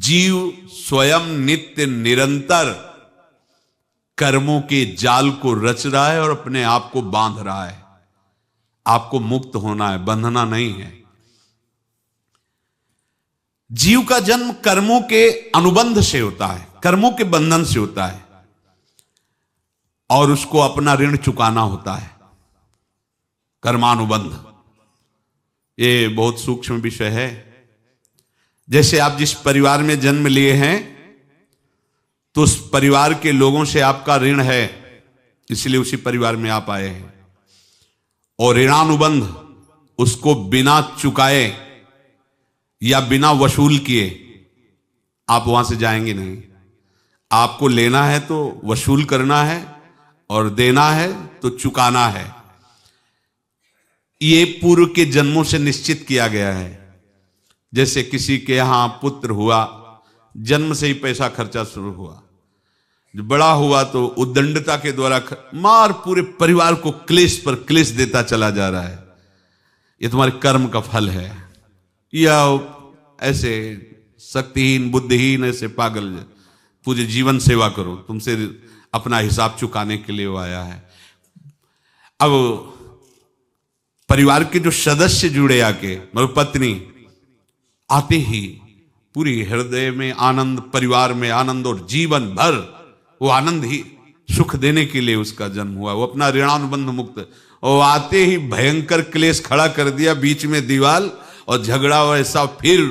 जीव स्वयं नित्य निरंतर कर्मों के जाल को रच रहा है और अपने आप को बांध रहा है। आपको मुक्त होना है, बंधना नहीं है। जीव का जन्म कर्मों के अनुबंध से होता है, कर्मों के बंधन से होता है, और उसको अपना ऋण चुकाना होता है। कर्मानुबंध ये बहुत सूक्ष्म विषय है। जैसे आप जिस परिवार में जन्म लिए हैं तो उस परिवार के लोगों से आपका ऋण है, इसलिए उसी परिवार में आप आए हैं। और ऋणानुबंध उसको बिना चुकाए या बिना वसूल किए आप वहां से जाएंगे नहीं। आपको लेना है तो वसूल करना है और देना है तो चुकाना है। ये पूर्व के जन्मों से निश्चित किया गया है। जैसे किसी के यहां पुत्र हुआ, जन्म से ही पैसा खर्चा शुरू हुआ, जो बड़ा हुआ तो उद्दंडता के द्वारा मार पूरे परिवार को क्लेश पर क्लेश देता चला जा रहा है। ये तुम्हारे कर्म का फल है। या ऐसे शक्तिहीन बुद्धिहीन ऐसे पागल पूरे जीवन सेवा करो, तुमसे अपना हिसाब चुकाने के लिए वो आया है। अब परिवार के जो सदस्य जुड़े आके, मतलब पत्नी आते ही पूरी हृदय में आनंद, परिवार में आनंद, और जीवन भर वो आनंद ही सुख देने के लिए उसका जन्म हुआ। वो अपना ऋणानुबंध मुक्त, और आते ही भयंकर क्लेश खड़ा कर दिया, बीच में दीवाल और झगड़ा वैसा, फिर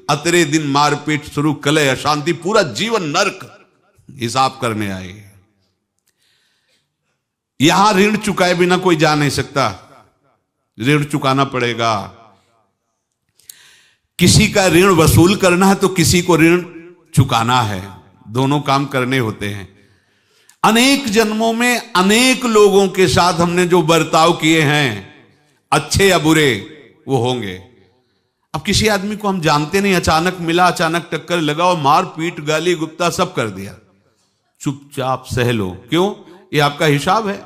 अतरे दिन मारपीट शुरू, कलह अशांति, पूरा जीवन नरक हिसाब करने आए। यहां ऋण चुकाए बिना कोई जा नहीं सकता, ऋण चुकाना पड़ेगा। किसी का ऋण वसूल करना है तो किसी को ऋण चुकाना है, दोनों काम करने होते हैं। अनेक जन्मों में अनेक लोगों के साथ हमने जो बर्ताव किए हैं, अच्छे या बुरे, वो होंगे। अब किसी आदमी को हम जानते नहीं, अचानक मिला, अचानक टक्कर लगा और मार पीट गाली गुप्ता सब कर दिया, चुपचाप सह लो। क्यों? ये आपका हिसाब है,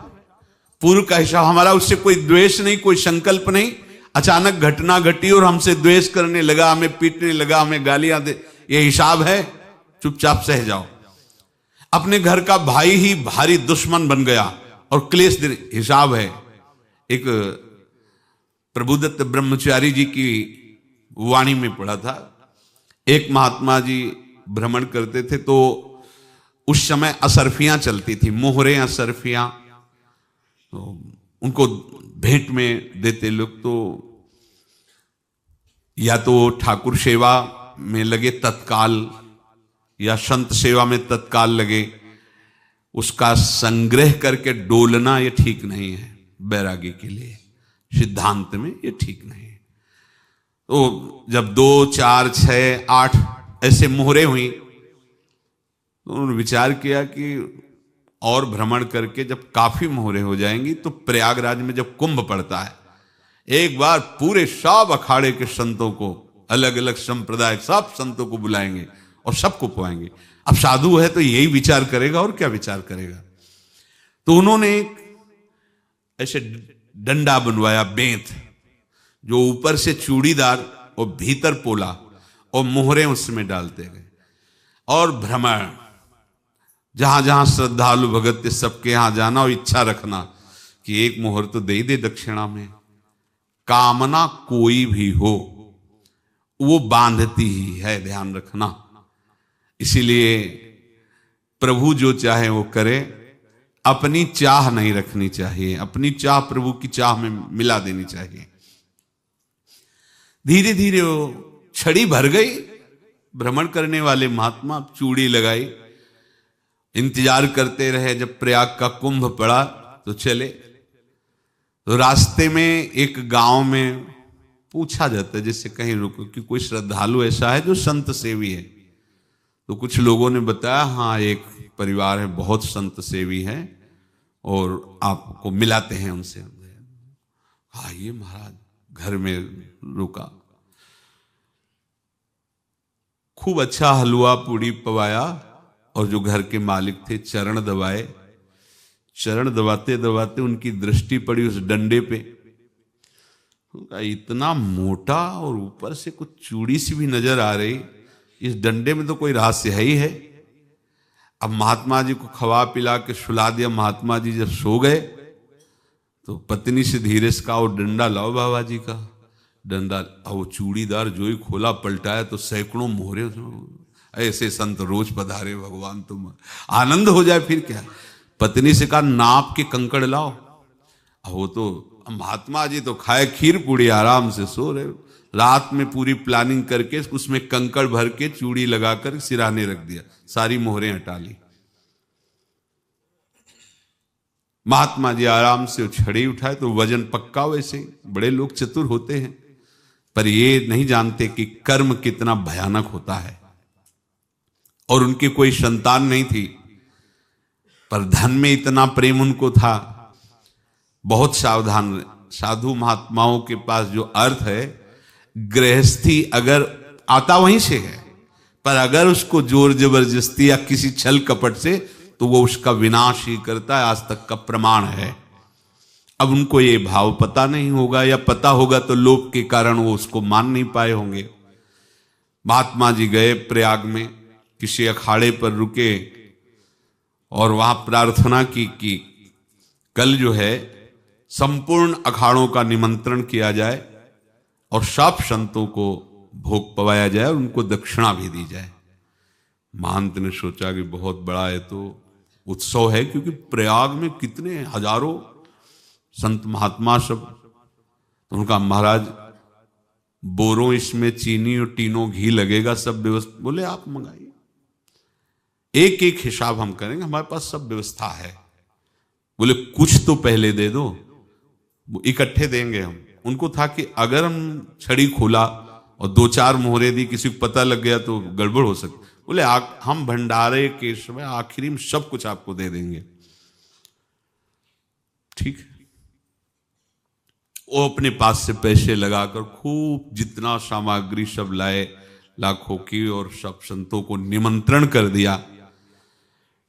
पूर्व का हिसाब। हमारा उससे कोई द्वेष नहीं, कोई संकल्प नहीं। अचानक घटना घटी और हमसे द्वेष करने लगा, हमें पीटने लगा, हमें गालियां दे, ये हिसाब है, चुपचाप सह जाओ। अपने घर का भाई ही भारी दुश्मन बन गया और क्लेश, हिसाब है। एक प्रभुदत्त ब्रह्मचारी जी की वाणी में पढ़ा था, एक महात्मा जी भ्रमण करते थे तो उस समय असरफियां चलती थी, मोहरे असरफियां, तो उनको भेंट में देते लोग। तो या तो ठाकुर सेवा में लगे तत्काल, या संत सेवा में तत्काल लगे, उसका संग्रह करके डोलना ये ठीक नहीं है। बैरागी के लिए सिद्धांत में ये ठीक नहीं है। तो जब 2, 4, 6, 8 ऐसे मोहरे हुई तो उन्होंने विचार किया कि और भ्रमण करके जब काफी मोहरे हो जाएंगी तो प्रयागराज में जब कुंभ पड़ता है, एक बार पूरे सब अखाड़े के संतों को, अलग अलग संप्रदाय सब संतों को बुलाएंगे और सबको पुआएंगे। अब साधु है तो यही विचार करेगा, और क्या विचार करेगा। तो उन्होंने एक ऐसे डंडा बनवाया, बेंत, जो ऊपर से चूड़ीदार और भीतर पोला, और मोहरे उसमें डालते गए। और भ्रमण, जहां जहां श्रद्धालु भगत सबके यहां जाना और इच्छा रखना कि एक मोहर तो दे दे दक्षिणा में। कामना कोई भी हो वो बांधती ही है, ध्यान रखना। इसीलिए प्रभु जो चाहे वो करे, अपनी चाह नहीं रखनी चाहिए, अपनी चाह प्रभु की चाह में मिला देनी चाहिए। धीरे धीरे वो छड़ी भर गई। भ्रमण करने वाले महात्मा चूड़ी लगाई, इंतजार करते रहे। जब प्रयाग का कुंभ पड़ा तो चले। तो रास्ते में एक गांव में पूछा जाता है, जैसे कहीं रुको कि कोई श्रद्धालु ऐसा है जो संत सेवी है। तो कुछ लोगों ने बताया, हाँ एक परिवार है, बहुत संत सेवी है और आपको मिलाते हैं उनसे। हाँ ये महाराज घर में रुका, खूब अच्छा हलवा पूड़ी पवाया, और जो घर के मालिक थे चरण दबाए। चरण दबाते दबाते उनकी दृष्टि पड़ी उस डंडे पे, इतना मोटा और ऊपर से कुछ चूड़ी सी भी नजर आ रही, इस डंडे में तो कोई रहस्य है ही है। अब महात्मा जी को खवा पिला के सुला दिया। महात्मा जी जब सो गए तो पत्नी से धीरे से कहा, वो डंडा लाओ बाबा जी का डंडा। वो चूड़ीदार जो ही खोला पलटाया तो सैकड़ों मोहरे। ऐसे संत रोज पधारे भगवान, तुम आनंद हो जाए फिर क्या। पत्नी से कहा, नाप के कंकड़ लाओ। वो तो महात्मा जी तो खाए खीर पूड़ी, आराम से सो रहे। रात में पूरी प्लानिंग करके उसमें कंकड़ भर के चूड़ी लगाकर सिराने रख दिया, सारी मोहरें हटा ली। महात्मा जी आराम से छड़ी उठाए तो वजन पक्का। वैसे बड़े लोग चतुर होते हैं, पर ये नहीं जानते कि कर्म कितना भयानक होता है। और उनकी कोई संतान नहीं थी, पर धन में इतना प्रेम उनको था। बहुत सावधान। साधु महात्माओं के पास जो अर्थ है, गृहस्थी अगर आता वहीं से है, पर अगर उसको जोर जबरदस्ती या किसी छल कपट से, तो वो उसका विनाश ही करता है। आज तक का प्रमाण है। अब उनको ये भाव पता नहीं होगा, या पता होगा तो लोभ के कारण वो उसको मान नहीं पाए होंगे। महात्मा जी गए प्रयाग में, किसी अखाड़े पर रुके और वहां प्रार्थना की कि कल जो है संपूर्ण अखाड़ों का निमंत्रण किया जाए और सब संतों को भोग पवाया जाए और उनको दक्षिणा भी दी जाए। महंत ने सोचा कि बहुत बड़ा है तो उत्सव है, क्योंकि प्रयाग में कितने हजारों संत महात्मा सब। तो उनका महाराज बोरों इसमें चीनी और टीनों घी लगेगा, सब व्यवस्था। बोले आप मंगाइए, एक एक हिसाब हम करेंगे, हमारे पास सब व्यवस्था है। बोले कुछ तो पहले दे दो, इकट्ठे देंगे हम। उनको था कि अगर हम छड़ी खोला और दो चार मोहरे दी, किसी को पता लग गया तो गड़बड़ हो सकती। बोले हम भंडारे के समय आखिरी में सब कुछ आपको दे देंगे। ठीक है। वो अपने पास से पैसे लगाकर खूब जितना सामग्री सब लाए, लाखों की, और सब संतों को निमंत्रण कर दिया।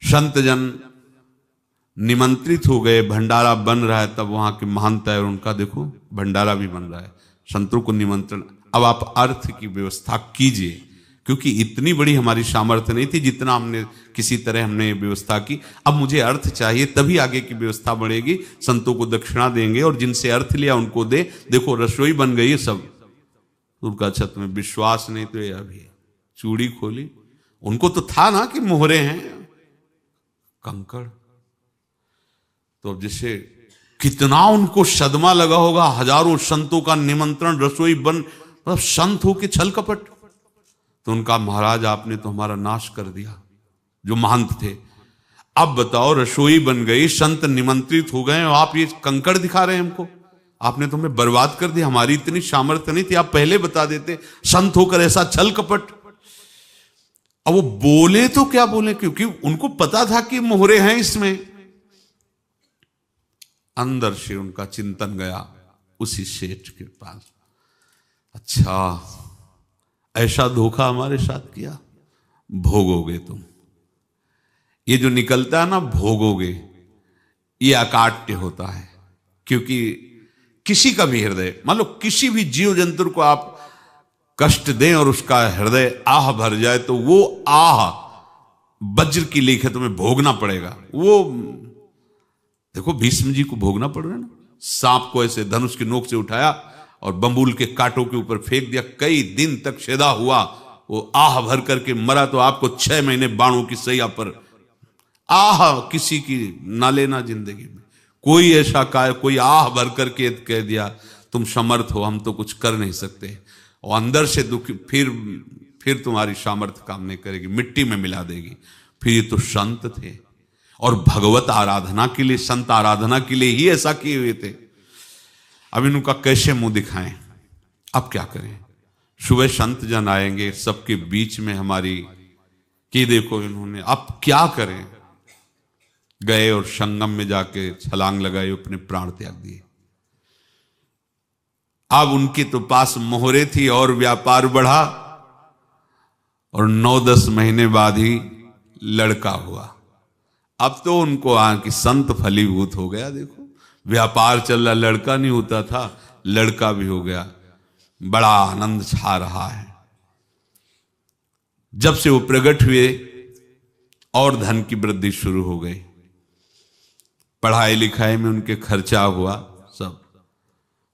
संत जन निमंत्रित हो गए, भंडारा बन रहा है। तब वहां के महंत है और उनका देखो भंडारा भी बन रहा है, संतों को निमंत्रण। अब आप अर्थ की व्यवस्था कीजिए, क्योंकि इतनी बड़ी हमारी सामर्थ्य नहीं थी जितना हमने किसी तरह हमने व्यवस्था की। अब मुझे अर्थ चाहिए, तभी आगे की व्यवस्था बढ़ेगी। संतों को दक्षिणा देंगे और जिनसे अर्थ लिया उनको दे। देखो रसोई बन गई है सब। उनका छत में विश्वास नहीं तो ये अभी चूड़ी खोली। उनको तो था ना कि मोहरे हैं, कंकड़। तो अब जैसे कितना उनको सदमा लगा होगा। हजारों संतों का निमंत्रण, रसोई बन, मतलब संत हो के छल कपट। तो उनका महाराज आपने तो हमारा नाश कर दिया, जो महंत थे। अब बताओ रसोई बन गई, संत निमंत्रित हो गए और आप ये कंकड़ दिखा रहे हैं हमको। आपने तो हमें बर्बाद कर दिया, हमारी इतनी सामर्थ्य नहीं थी, आप पहले बता देते। संत होकर ऐसा छल कपट। अब वो बोले तो क्या बोले, क्योंकि उनको पता था कि मोहरे हैं इसमें। अंदर से उनका चिंतन गया उसी सेठ के पास, अच्छा ऐसा धोखा हमारे साथ किया, भोगोगे तुम। ये जो निकलता है ना भोगोगे, ये अकाट्य होता है। क्योंकि किसी का भी हृदय, मान लो किसी भी जीव जंतु को आप कष्ट दें और उसका हृदय आह भर जाए, तो वो आह वज्र की लेख है, तुम्हें भोगना पड़ेगा। वो देखो भीष्म जी को भोगना पड़ रहा है ना। सांप को ऐसे धनुष की नोक से उठाया और बंबूल के कांटों के ऊपर फेंक दिया, कई दिन तक छेदा हुआ, वो आह भर करके मरा। तो आपको 6 महीने बाणों की सैया पर आह किसी की ना लेना जिंदगी में। कोई ऐसा कोई आह भर करके कह दिया तुम समर्थ हो, हम तो कुछ कर नहीं सकते, और अंदर से दुखी, फिर तुम्हारी सामर्थ्य काम नहीं करेगी, मिट्टी में मिला देगी। फिर ये तो संत थे और भगवत आराधना के लिए, संत आराधना के लिए ही ऐसा किए हुए थे। अब इनका कैसे मुंह दिखाएं, अब क्या करें। सुबह संत जन आएंगे, सबके बीच में हमारी कि देखो इन्होंने, अब क्या करें। गए और संगम में जाके छलांग लगाई, अपने प्राण त्याग दिए। अब उनके तो पास मोहरे थी और व्यापार बढ़ा, और 9-10 महीने बाद ही लड़का हुआ। अब तो उनको कि संत फलीभूत हो गया। देखो व्यापार चल रहा, लड़का नहीं होता था, लड़का भी हो गया, बड़ा आनंद छा रहा है। जब से वो प्रकट हुए और धन की वृद्धि शुरू हो गई, पढ़ाई लिखाई में उनके खर्चा हुआ सब,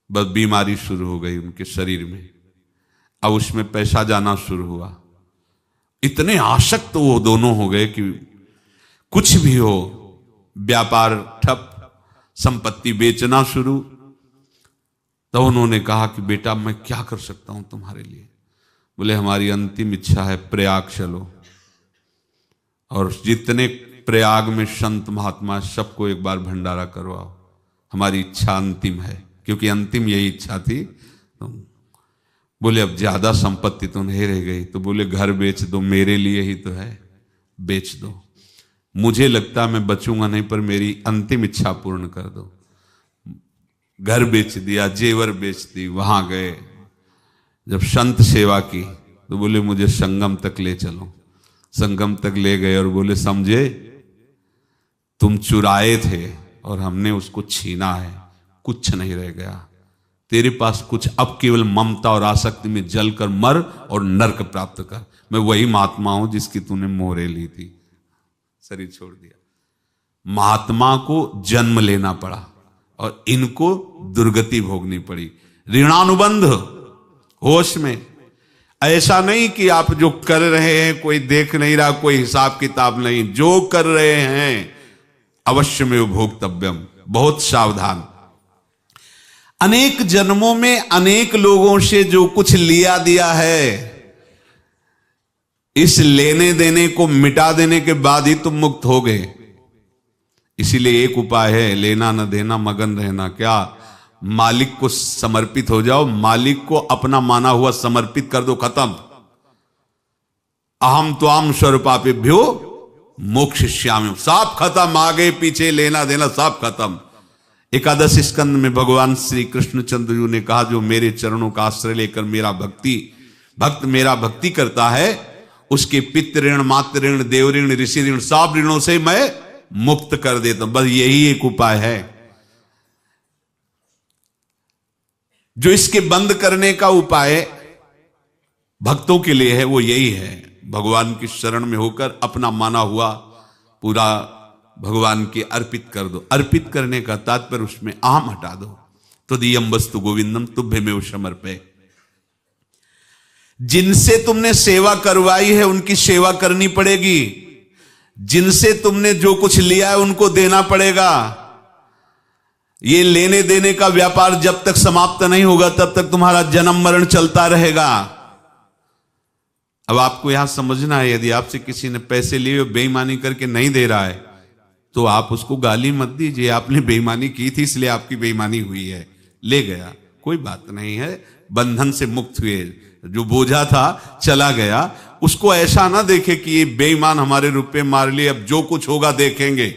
बस बीमारी शुरू हो गई उनके शरीर में, अब उसमें पैसा जाना शुरू हुआ। इतने आसक्त वो दोनों हो गए कि कुछ भी हो, व्यापार ठप, संपत्ति बेचना शुरू। तो उन्होंने कहा कि बेटा मैं क्या कर सकता हूं तुम्हारे लिए? बोले हमारी अंतिम इच्छा है प्रयाग चलो, और जितने प्रयाग में संत महात्मा सबको एक बार भंडारा करवाओ, हमारी इच्छा अंतिम है, क्योंकि अंतिम यही इच्छा थी। तो बोले अब ज्यादा संपत्ति तो नहीं रह गई, तो बोले घर बेच दो, मेरे लिए ही तो है, बेच दो। मुझे लगता मैं बचूंगा नहीं, पर मेरी अंतिम इच्छा पूर्ण कर दो। घर बेच दिया, जेवर बेच दी, वहां गए। जब संत सेवा की तो बोले मुझे संगम तक ले चलो। संगम तक ले गए और बोले समझे तुम चुराए थे और हमने उसको छीना है, कुछ नहीं रह गया तेरे पास कुछ, अब केवल ममता और आसक्ति में जलकर मर और नरक प्राप्त कर। मैं वही महात्मा हूं जिसकी तूने मोहरे ली थी, शरीर छोड़ दिया। महात्मा को जन्म लेना पड़ा और इनको दुर्गति भोगनी पड़ी। ऋणानुबंध होश में, ऐसा नहीं कि आप जो कर रहे हैं कोई देख नहीं रहा, कोई हिसाब किताब नहीं, जो कर रहे हैं अवश्य में भोक्तव्यम, बहुत सावधान। अनेक जन्मों में अनेक लोगों से जो कुछ लिया दिया है, इस लेने देने को मिटा देने के बाद ही तुम मुक्त हो गए। इसीलिए एक उपाय है, लेना न देना, मगन रहना। क्या? मालिक को समर्पित हो जाओ, मालिक को अपना माना हुआ समर्पित कर दो, खत्म। अहम त्वाम स्वरूपापेभ्यो मोक्षयिष्यामि, सब खत्म, आगे पीछे लेना देना सब खत्म। एकादश स्कंद में भगवान श्री कृष्णचंद्र जी ने कहा जो मेरे चरणों का आश्रय लेकर भक्त मेरा भक्ति करता है, उसके पितृ ऋण, मातृ ऋण, देव ऋण, ऋषि ऋण, सब ऋणों से मैं मुक्त कर देता हूं। बस यही एक उपाय है जो इसके बंद करने का उपाय भक्तों के लिए है, वो यही है, भगवान की शरण में होकर अपना माना हुआ पूरा भगवान के अर्पित कर दो। अर्पित करने का तात्पर्य उसमें अहम हटा दो। तो दियम वस्तु गोविंदम तुभ्यमेव समर्पये। जिनसे तुमने सेवा करवाई है उनकी सेवा करनी पड़ेगी, जिनसे तुमने जो कुछ लिया है उनको देना पड़ेगा। ये लेने देने का व्यापार जब तक समाप्त नहीं होगा तब तक तुम्हारा जन्म मरण चलता रहेगा। अब आपको यहां समझना है, यदि आपसे किसी ने पैसे लिए बेईमानी करके नहीं दे रहा है तो आप उसको गाली मत दीजिए, आपने बेईमानी की थी इसलिए आपकी बेईमानी हुई है, ले गया, कोई बात नहीं है, बंधन से मुक्त हुए, जो बोझा था चला गया। उसको ऐसा ना देखे कि ये बेईमान हमारे रुपए मार लिए, अब जो कुछ होगा देखेंगे।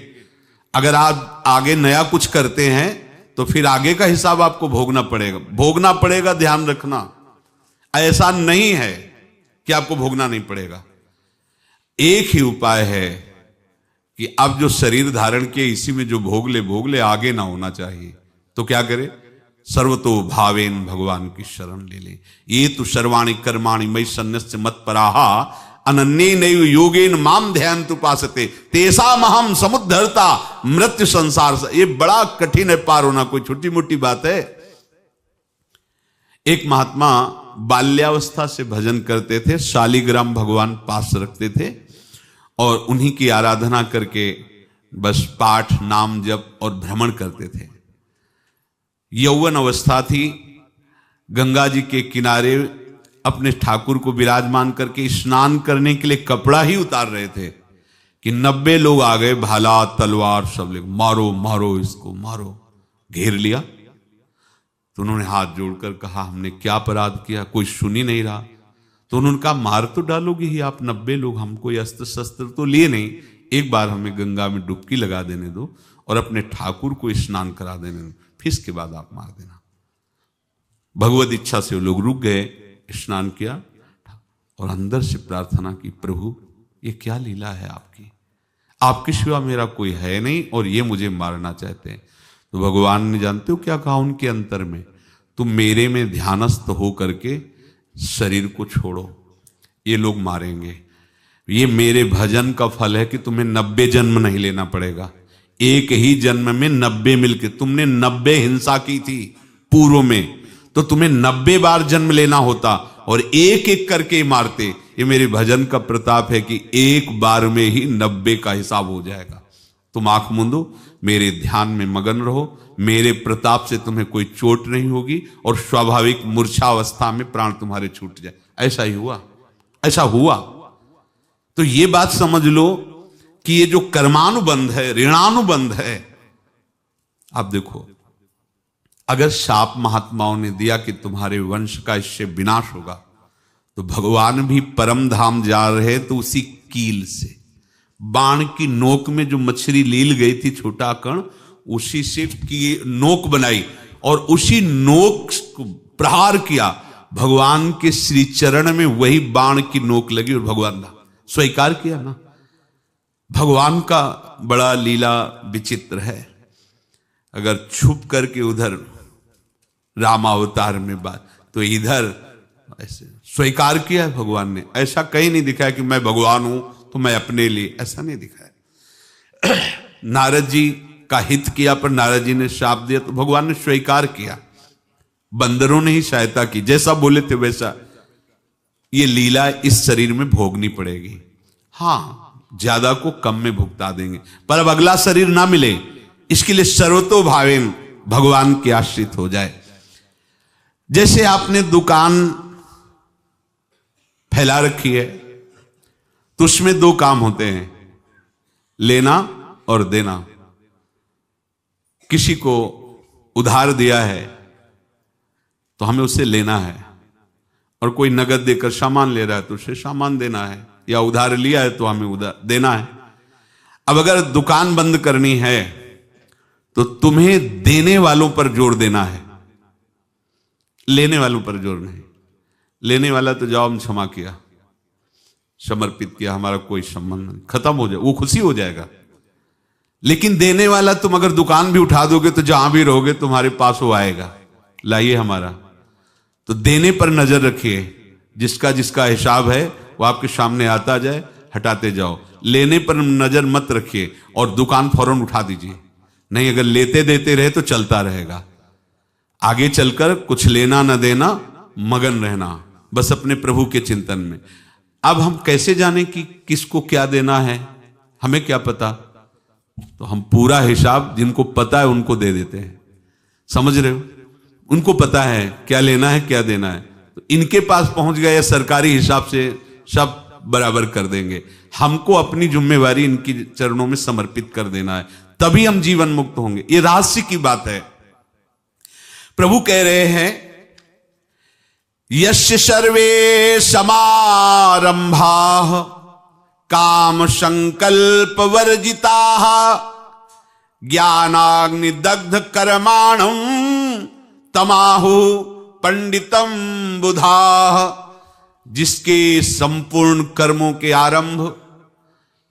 अगर आप आगे नया कुछ करते हैं तो फिर आगे का हिसाब आपको भोगना पड़ेगा, ध्यान रखना। ऐसा नहीं है कि आपको भोगना नहीं पड़ेगा। एक ही उपाय है कि अब जो शरीर धारण किए इसी में जो भोग ले, आगे ना होना चाहिए। तो क्या करे? सर्वतो भावेन भगवान की शरण ले ले। ये तो सर्वाणि कर्माणि मयि सन्न्यस्य मत्पराहा अनन्ये नैव योगेन माम ध्यायन्तु उपासते तेषामहं समुद्धर्ता मृत्यु संसार से। ये बड़ा कठिन है पार होना, कोई छोटी मोटी बात है। एक महात्मा बाल्यावस्था से भजन करते थे, शालिग्राम भगवान पास रखते थे और उन्हीं की आराधना करके बस पाठ, नाम, जप और भ्रमण करते थे। यौवन अवस्था थी, गंगा जी के किनारे अपने ठाकुर को विराजमान करके स्नान करने के लिए कपड़ा ही उतार रहे थे कि 90 लोग आ गए, भाला तलवार सब ले, मारो मारो इसको मारो, घेर लिया। तो उन्होंने हाथ जोड़कर कहा हमने क्या अपराध किया, कोई सुन ही नहीं रहा। तो उन्होंने कहा मार तो डालोगे ही आप, 90 लोग, हम कोई अस्त्र शस्त्र तो लिए नहीं, एक बार हमें गंगा में डुबकी लगा देने दो और अपने ठाकुर को स्नान करा देने दो, फिर इसके बाद आप मार देना। भगवत इच्छा से वो लोग रुक गए, स्नान किया और अंदर से प्रार्थना की, प्रभु ये क्या लीला है आपकी, आपके सिवा मेरा कोई है नहीं और ये मुझे मारना चाहते हैं। तो भगवान ने जानते हो क्या कहा उनके अंतर में, तुम मेरे में ध्यानस्थ हो करके शरीर को छोड़ो, ये लोग मारेंगे। ये मेरे भजन का फल है कि तुम्हें 90 जन्म नहीं लेना पड़ेगा। एक ही जन्म में 90 मिलके, तुमने 90 हिंसा की थी पूर्व में, तो तुम्हें 90 बार जन्म लेना होता और एक एक करके मारते। ये मेरे भजन का प्रताप है कि एक बार में ही 90 का हिसाब हो जाएगा। तुम आंख मूंदो, मेरे ध्यान में मगन रहो, मेरे प्रताप से तुम्हें कोई चोट नहीं होगी और स्वाभाविक मूर्छावस्था में प्राण तुम्हारे छूट जाए। ऐसा ही हुआ, ऐसा हुआ। तो ये बात समझ लो कि ये जो कर्मानुबंध है, ऋणानुबंध है। आप देखो, अगर शाप महात्माओं ने दिया कि तुम्हारे वंश का इससे विनाश होगा, तो भगवान भी परम धाम जा रहे तो उसी कील से, बाण की नोक में जो मछली लील गई थी, छोटा कण, उसी से की नोक बनाई और उसी नोक को प्रहार किया। भगवान के श्री चरण में वही बाण की नोक लगी और भगवान ने स्वीकार किया ना। भगवान का बड़ा लीला विचित्र है। अगर छुप करके उधर रामावतार में बात, तो इधर ऐसे स्वीकार किया है भगवान ने। ऐसा कहीं नहीं दिखाया कि मैं भगवान हूं तो मैं अपने लिए, ऐसा नहीं दिखाया। नारद जी का हित किया पर नारद जी ने शाप दिया तो भगवान ने स्वीकार किया। बंदरों ने ही सहायता की, जैसा बोले थे वैसा। ये लीला इस शरीर में भोगनी पड़ेगी। हाँ, ज्यादा को कम में भुगता देंगे, पर अब अगला शरीर ना मिले, इसके लिए सर्वतो भावेन भगवान के आश्रित हो जाए। जैसे आपने दुकान फैला रखी है तो उसमें दो काम होते हैं, लेना और देना। किसी को उधार दिया है तो हमें उसे लेना है, और कोई नगद देकर सामान ले रहा है तो उसे सामान देना है, या उधार लिया है तो हमें उधार देना है। अब अगर दुकान बंद करनी है तो तुम्हें देने वालों पर जोर देना है, लेने वालों पर जोर नहीं। लेने वाला तो जाओ हम क्षमा किया, समर्पित किया, हमारा कोई संबंध नहीं, खत्म हो जाए, वो खुशी हो जाएगा। लेकिन देने वाला तुम अगर दुकान भी उठा दोगे तो जहां भी रहोगे तुम्हारे पास वो आएगा, लाइए हमारा। तो देने पर नजर रखिए, जिसका जिसका हिसाब है वो आपके सामने आता जाए, हटाते जाओ। लेने पर नजर मत रखिए और दुकान फौरन उठा दीजिए, नहीं अगर लेते देते रहे तो चलता रहेगा। आगे चलकर कुछ लेना न देना, मगन रहना बस अपने प्रभु के चिंतन में। अब हम कैसे जाने कि किसको क्या देना है, हमें क्या पता? तो हम पूरा हिसाब जिनको पता है उनको दे देते हैं, समझ रहे हो? उनको पता है क्या लेना है क्या देना है, तो इनके पास पहुंच गए, सरकारी हिसाब से सब बराबर कर देंगे। हमको अपनी जिम्मेवारी इनकी चरणों में समर्पित कर देना है, तभी हम जीवन मुक्त होंगे। ये रहस्य की बात है। प्रभु कह रहे हैं, यस्य सर्वे समारंभाः काम संकल्प वर्जिताः ज्ञानाग्नि दग्ध कर्माणं तमाहु पंडितम बुधाः। जिसके संपूर्ण कर्मों के आरंभ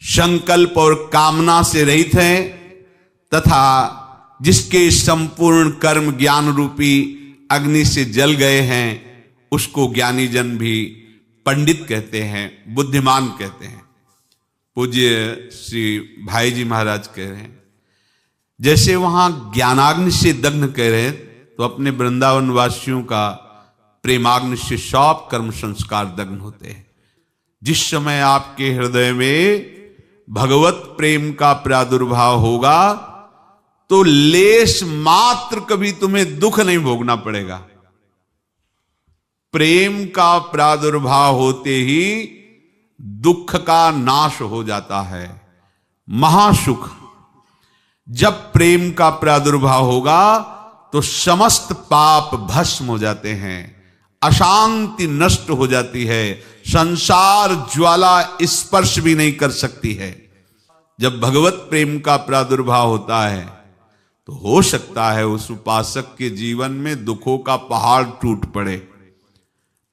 संकल्प और कामना से रहित हैं, तथा जिसके संपूर्ण कर्म ज्ञान रूपी अग्नि से जल गए हैं, उसको ज्ञानी जन भी पंडित कहते हैं, बुद्धिमान कहते हैं। पूज्य श्री भाई जी महाराज कह रहे हैं, जैसे वहां ज्ञानाग्नि से दग्ध कह रहे हैं, तो अपने वृंदावन वासियों का प्रेमाग्नि से सब कर्म संस्कार दग्न होते हैं। जिस समय आपके हृदय में भगवत प्रेम का प्रादुर्भाव होगा तो लेश मात्र कभी तुम्हें दुख नहीं भोगना पड़ेगा। प्रेम का प्रादुर्भाव होते ही दुख का नाश हो जाता है, महासुख। जब प्रेम का प्रादुर्भाव होगा तो समस्त पाप भस्म हो जाते हैं, अशांति नष्ट हो जाती है, संसार ज्वाला स्पर्श भी नहीं कर सकती है। जब भगवत प्रेम का प्रादुर्भाव होता है तो हो सकता है उस उपासक के जीवन में दुखों का पहाड़ टूट पड़े,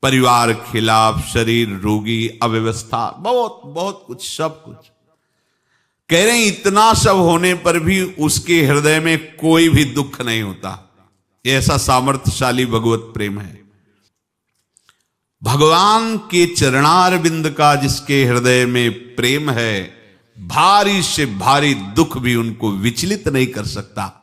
परिवार खिलाफ, शरीर रोगी, अव्यवस्था, बहुत बहुत कुछ, सब कुछ। कह रहे हैं इतना सब होने पर भी उसके हृदय में कोई भी दुख नहीं होता। ऐसा सामर्थ्यशाली भगवत प्रेम है। भगवान के चरणारविंद का जिसके हृदय में प्रेम है, भारी से भारी दुख भी उनको विचलित नहीं कर सकता।